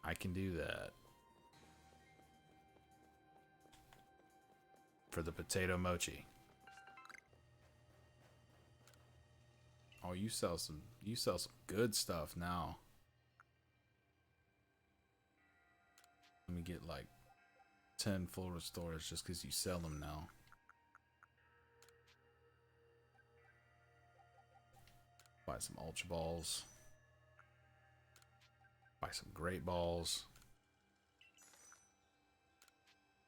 I can do that. For the potato mochi. Oh, you sell some good stuff now. Let me get like 10 full restores just because you sell them now. Buy some ultra balls. Buy some great balls.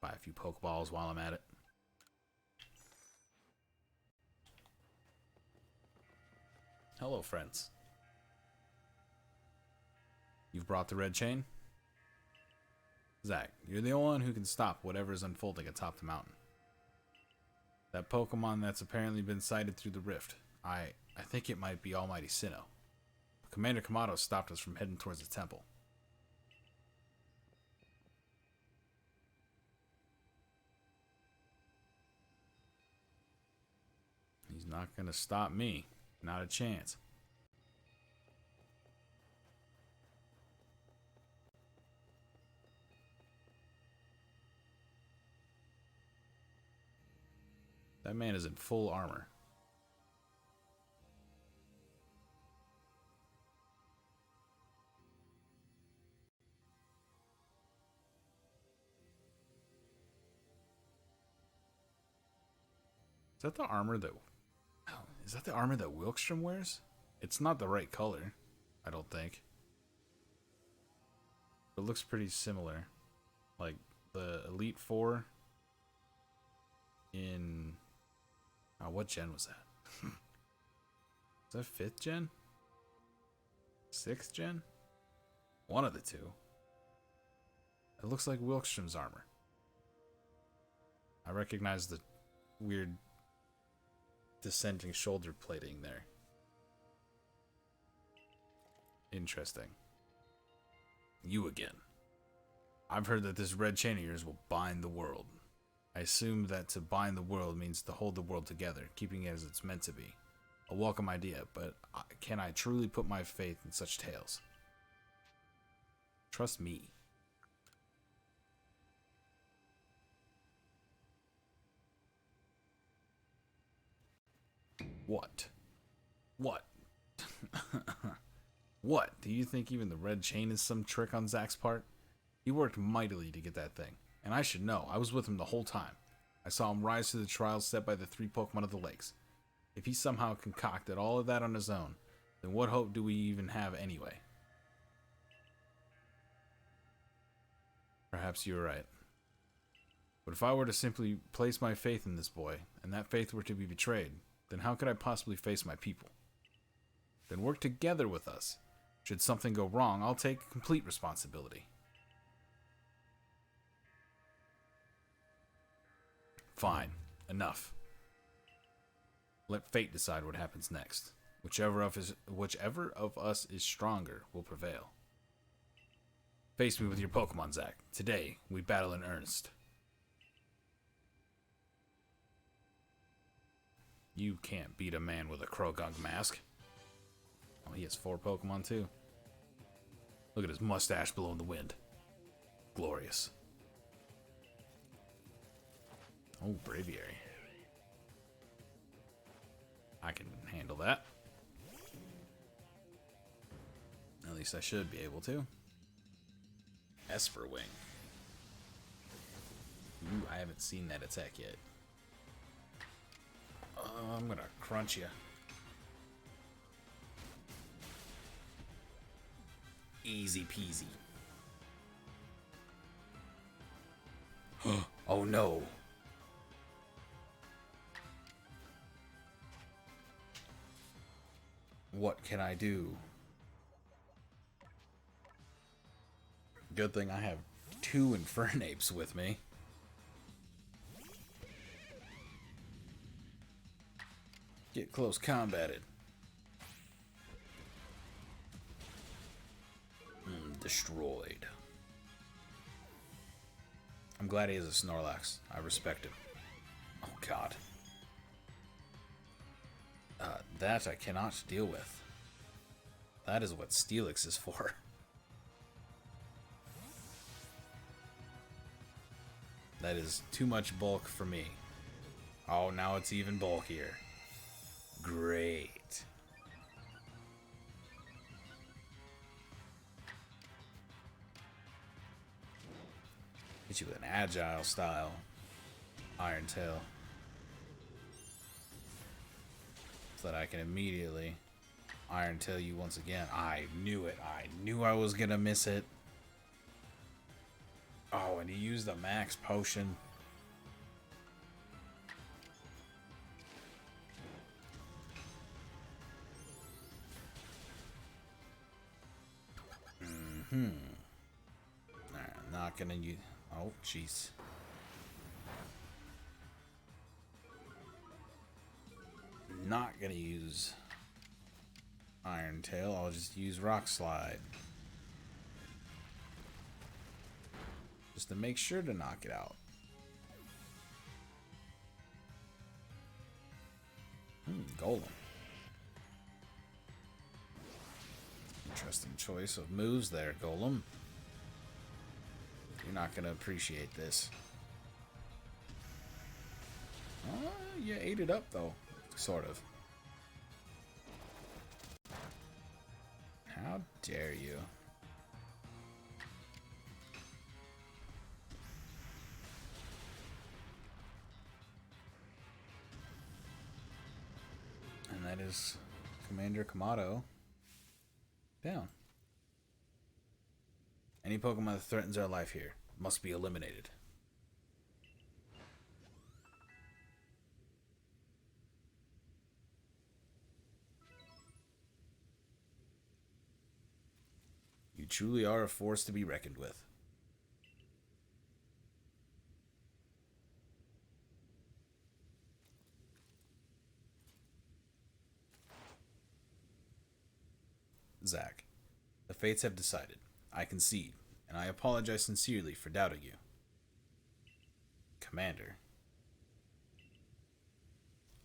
Buy a few pokeballs while I'm at it. Hello, friends. You've brought the red chain? Zach, you're the only one who can stop whatever is unfolding atop the mountain. That Pokemon that's apparently been sighted through the rift. I think it might be Almighty Sinnoh. Commander Kamado stopped us from heading towards the temple. He's not gonna stop me. Not a chance. That man is in full armor. Is that the armor that... Oh, is that the armor that Wilkstrom wears? It's not the right color, I don't think. It looks pretty similar. Like the Elite Four in... Oh, what gen was that? Is that 5th gen? 6th gen? One of the two. It looks like Wilkstrom's armor. I recognize the weird descending shoulder plating there. Interesting. You again. I've heard that this red chain of yours will bind the world. I assume that to bind the world means to hold the world together, keeping it as it's meant to be. A welcome idea, but can I truly put my faith in such tales? Trust me. What? What? What? Do you think even the red chain is some trick on Zach's part? He worked mightily to get that thing. And I should know, I was with him the whole time. I saw him rise to the trials set by the 3 Pokemon of the lakes. If he somehow concocted all of that on his own, then what hope do we even have anyway? Perhaps you're right. But if I were to simply place my faith in this boy, and that faith were to be betrayed, then how could I possibly face my people? Then work together with us. Should something go wrong, I'll take complete responsibility. Fine. Enough. Let fate decide what happens next. Whichever of us is stronger will prevail. Face me with your Pokemon, Zach. Today, we battle in earnest. You can't beat a man with a Krogunk mask. Oh, he has 4 Pokemon too. Look at his mustache blowing the wind. Glorious. Oh, Braviary. I can handle that. At least I should be able to. Esper Wing. Ooh, I haven't seen that attack yet. I'm gonna crunch you. Easy peasy. Oh no. What can I do? Good thing I have 2 Infernapes with me. Get close combated. Destroyed. I'm glad he has a Snorlax. I respect him. Oh god. That I cannot deal with. That is what Steelix is for. That is too much bulk for me. Oh, now it's even bulkier. Great. Hit you with an agile style Iron Tail. So that I can immediately Iron Tail you once again. I knew it. I knew I was gonna miss it. Oh, and he used the max potion. Alright, I'm not gonna use. Oh, jeez. Not gonna use Iron Tail. I'll just use Rock Slide. Just to make sure to knock it out. Golem. Interesting choice of moves there, Golem. You're not gonna appreciate this. You ate it up though, sort of. How dare you? And that is Commander Kamado down. Any Pokemon that threatens our life here must be eliminated. You truly are a force to be reckoned with. Zach, the fates have decided. I concede, and I apologize sincerely for doubting you. Commander,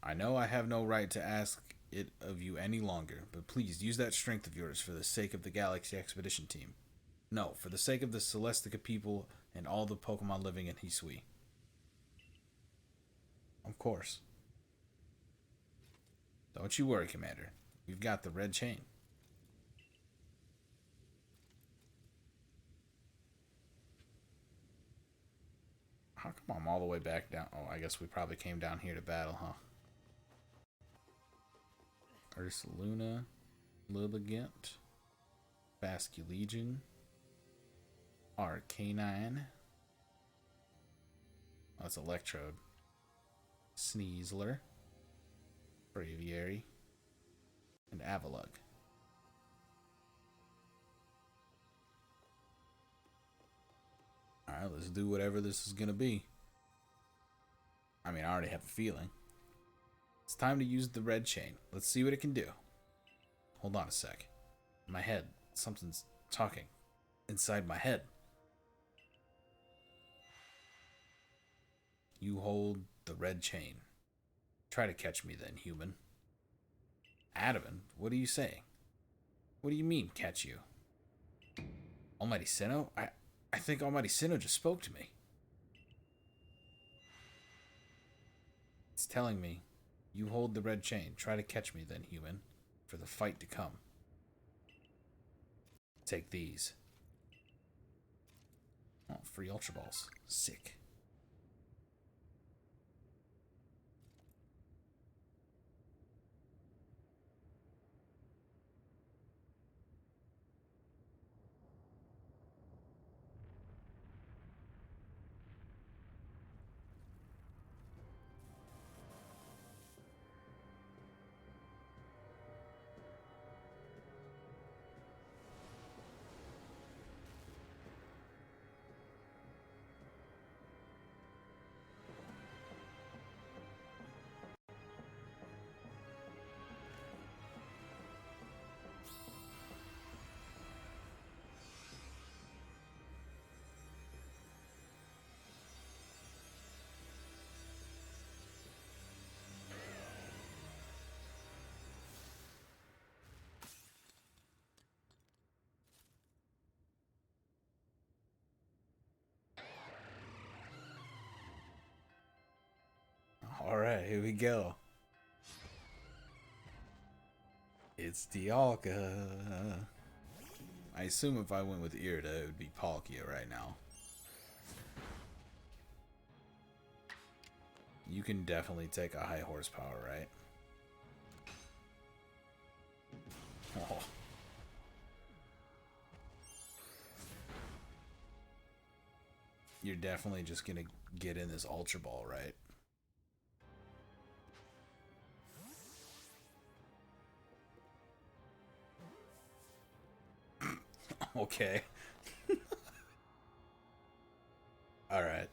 I know I have no right to ask it of you any longer, but please use that strength of yours for the sake of the Galaxy Expedition Team. No, for the sake of the Celestica people and all the Pokemon living in Hisui. Of course. Don't you worry, Commander. We've got the red chain. How come I'm all the way back down? Oh, I guess we probably came down here to battle, huh? Ursaluna, Lilligant, Basculegion, Arcanine. Oh, that's Electrode. Sneasler, Braviary, and Avalugg. Alright, let's do whatever this is gonna be. I mean, I already have a feeling. It's time to use the red chain. Let's see what it can do. Hold on a sec. In my head, something's talking. Inside my head. You hold the red chain. Try to catch me then, human. Adamant, what are you saying? What do you mean, catch you? Almighty Sinnoh? I think Almighty Sinnoh just spoke to me. It's telling me, you hold the red chain. Try to catch me then, human, for the fight to come. Take these. Oh, free Ultra Balls. Sick. Alright, here we go. It's Dialga. I assume if I went with Irida, it would be Palkia right now. You can definitely take a high horsepower, right? Oh. You're definitely just gonna get in this Ultra Ball, right? Okay. Alright.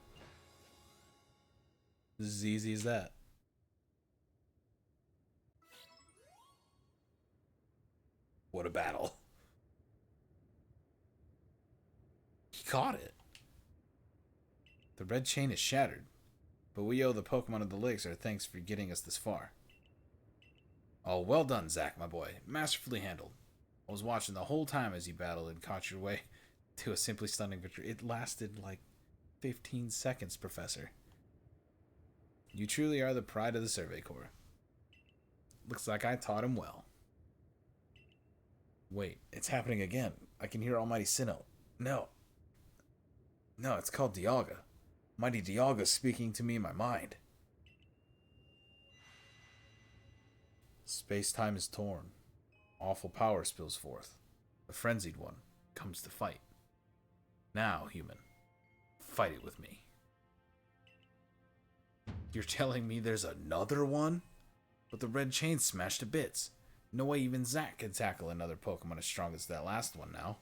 This is as easy as that. What a battle. He caught it. The red chain is shattered, but we owe the Pokemon of the Lakes our thanks for getting us this far. Oh, well done, Zach, my boy. Masterfully handled. I was watching the whole time as you battled and caught your way to a simply stunning victory. It lasted like 15 seconds, Professor. You truly are the pride of the Survey Corps. Looks like I taught him well. Wait, it's happening again. I can hear Almighty Sinnoh. No. No, it's called Dialga. Mighty Dialga speaking to me in my mind. Space-time is torn. Awful power spills forth. The frenzied one comes to fight. Now, human, fight it with me. You're telling me there's another one? But the red chain smashed to bits. No way even Zack can tackle another Pokemon as strong as that last one now.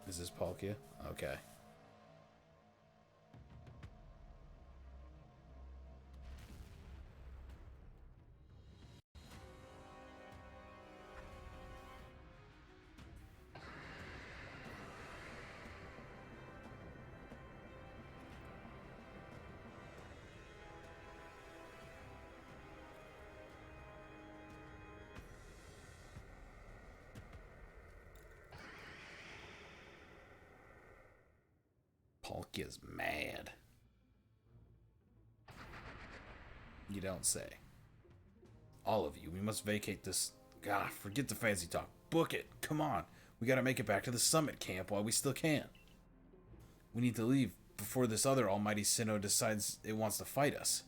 Is this Palkia? Okay. Palkia's mad. You don't say. All of you, we must vacate this. God, forget the fancy talk. Book it. Come on. We gotta make it back to the summit camp while we still can. We need to leave before this other Almighty Sinnoh decides it wants to fight us.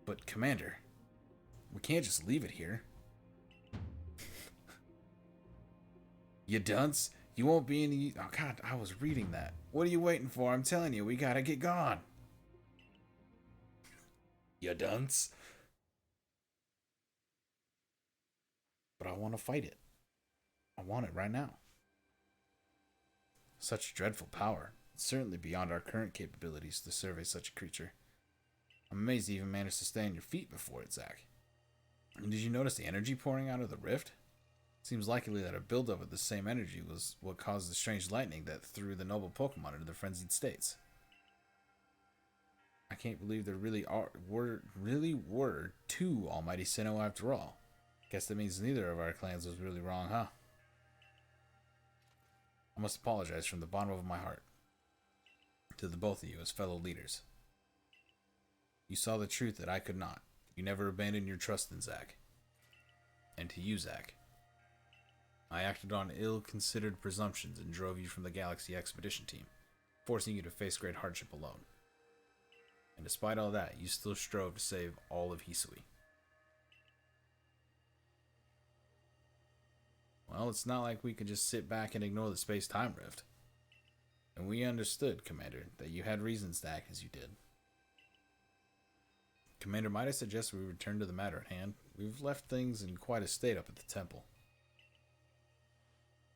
But, Commander, we can't just leave it here. You dunce? You won't be any... Oh, God, I was reading that. What are you waiting for? I'm telling you, we gotta get gone. You dunce? But I want to fight it. I want it right now. Such dreadful power. It's certainly beyond our current capabilities to survey such a creature. I'm amazed you even managed to stay on your feet before it, Zach. And did you notice the energy pouring out of the rift? Seems likely that a buildup of the same energy was what caused the strange lightning that threw the noble Pokemon into the frenzied states. I can't believe there really were two Almighty Sinnoh after all. Guess that means neither of our clans was really wrong, huh? I must apologize from the bottom of my heart to the both of you as fellow leaders. You saw the truth that I could not. You never abandoned your trust in Zach. And to you, Zach, I acted on ill-considered presumptions and drove you from the Galaxy Expedition Team, forcing you to face great hardship alone. And despite all that, you still strove to save all of Hisui. Well, it's not like we could just sit back and ignore the space-time rift. And we understood, Commander, that you had reasons to act as you did. Commander, might I suggest we return to the matter at hand? We've left things in quite a state up at the temple.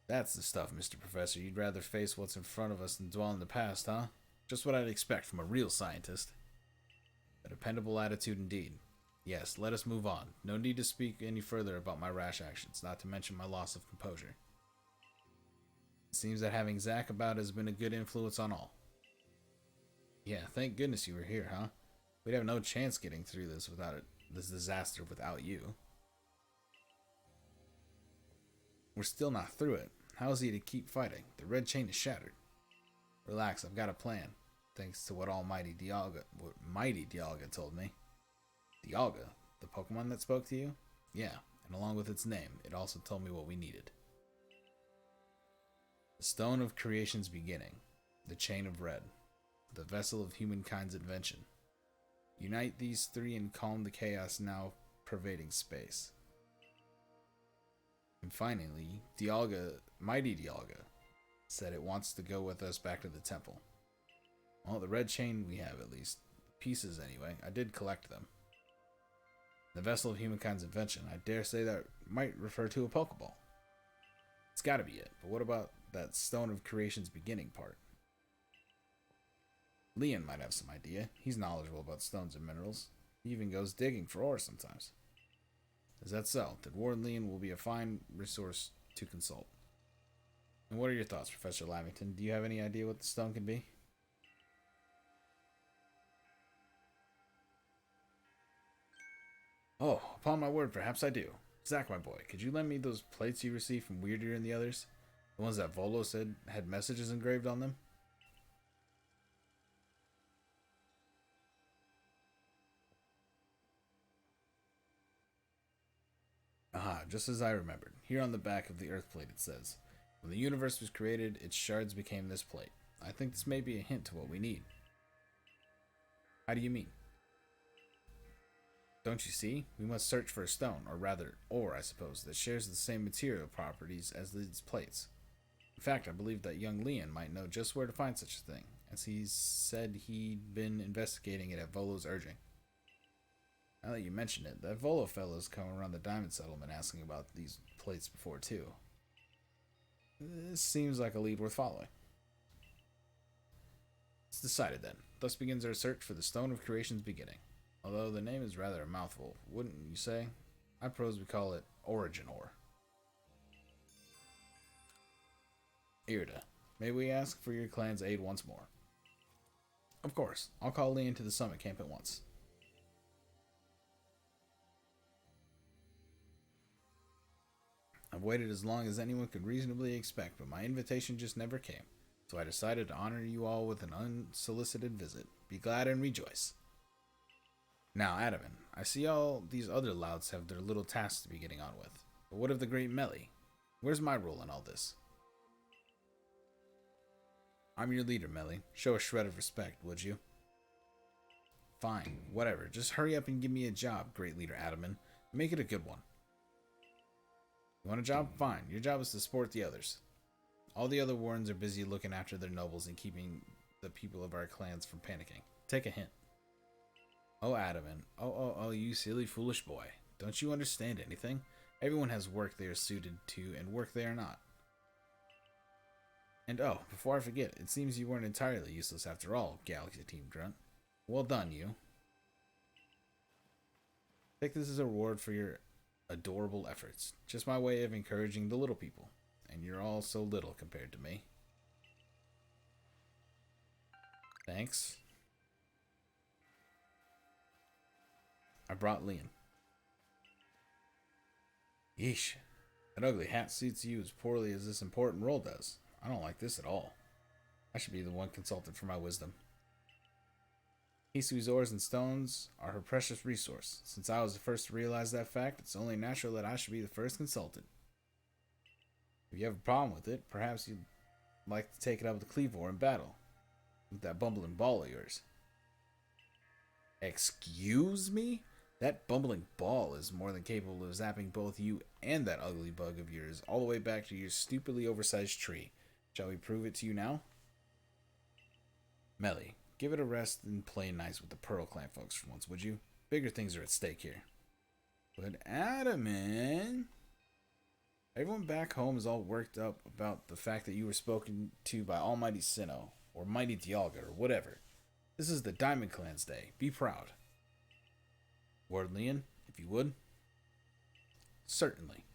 That's the stuff, Mr. Professor. You'd rather face what's in front of us than dwell in the past, huh? Just what I'd expect from a real scientist. A dependable attitude indeed. Yes, let us move on. No need to speak any further about my rash actions, not to mention my loss of composure. It seems that having Zach about has been a good influence on all. Yeah, thank goodness you were here, huh? We'd have no chance getting through this disaster without you. We're still not through it. How is he to keep fighting? The red chain is shattered. Relax, I've got a plan. Thanks to what Mighty Dialga told me. Dialga? The Pokemon that spoke to you? Yeah, and along with its name, it also told me what we needed. The Stone of Creation's beginning. The Chain of Red. The Vessel of Humankind's invention. Unite these three and calm the chaos now pervading space. And finally, Mighty Dialga, said it wants to go with us back to the temple. Well, the red chain we have, at least. Pieces, anyway. I did collect them. The Vessel of Humankind's invention. I dare say that might refer to a Pokeball. It's gotta be it. But what about that Stone of Creation's beginning part? Leon might have some idea. He's knowledgeable about stones and minerals. He even goes digging for ore sometimes. Is that so? Then Warden Leon will be a fine resource to consult. And what are your thoughts, Professor Lavington? Do you have any idea what the stone can be? Oh, upon my word, perhaps I do. Zach, my boy, could you lend me those plates you received from Weirdier and the others? The ones that Volo said had messages engraved on them? Aha, just as I remembered. Here on the back of the Earth plate it says, when the universe was created, its shards became this plate. I think this may be a hint to what we need. How do you mean? Don't you see? We must search for a stone, or rather, ore, I suppose, that shares the same material properties as these plates. In fact, I believe that young Leon might know just where to find such a thing, as he said he'd been investigating it at Volo's urging. Now that you mention it, that Volo fellow's come around the Diamond Settlement asking about these plates before, too. This seems like a lead worth following. It's decided then. Thus begins our search for the Stone of Creation's beginning. Although the name is rather a mouthful, wouldn't you say? I propose we call it Origin Ore. Irida, may we ask for your clan's aid once more? Of course. I'll call Leon to the summit camp at once. I've waited as long as anyone could reasonably expect, but my invitation just never came. So I decided to honor you all with an unsolicited visit. Be glad and rejoice. Now, Adaman, I see all these other louds have their little tasks to be getting on with. But what of the great Melly? Where's my role in all this? I'm your leader, Melly. Show a shred of respect, would you? Fine, whatever. Just hurry up and give me a job, great leader Adaman. Make it a good one. You want a job? Fine. Your job is to support the others. All the other wardens are busy looking after their nobles and keeping the people of our clans from panicking. Take a hint. Oh, Adaman. Oh, you silly, foolish boy. Don't you understand anything? Everyone has work they are suited to and work they are not. And oh, before I forget, it seems you weren't entirely useless after all, Galaxy Team Grunt. Well done, you. Take this as a reward for your adorable efforts. Just my way of encouraging the little people. And you're all so little compared to me. Thanks. I brought Leon. Yeesh. That ugly hat suits you as poorly as this important role does. I don't like this at all. I should be the one consulted for my wisdom. Hisui's ores and stones are her precious resource. Since I was the first to realize that fact, it's only natural that I should be the first consulted. If you have a problem with it, perhaps you'd like to take it up with Cleavor in battle. With that bumbling ball of yours. Excuse me? That bumbling ball is more than capable of zapping both you and that ugly bug of yours all the way back to your stupidly oversized tree. Shall we prove it to you now? Melly, give it a rest and play nice with the Pearl Clan folks for once, would you? Bigger things are at stake here. But Adaman, everyone back home is all worked up about the fact that you were spoken to by Almighty Sinnoh, or Mighty Dialga, or whatever. This is the Diamond Clan's day. Be proud. Warden Leon, if you would. Certainly.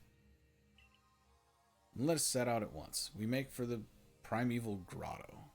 Let us set out at once. We make for the primeval grotto.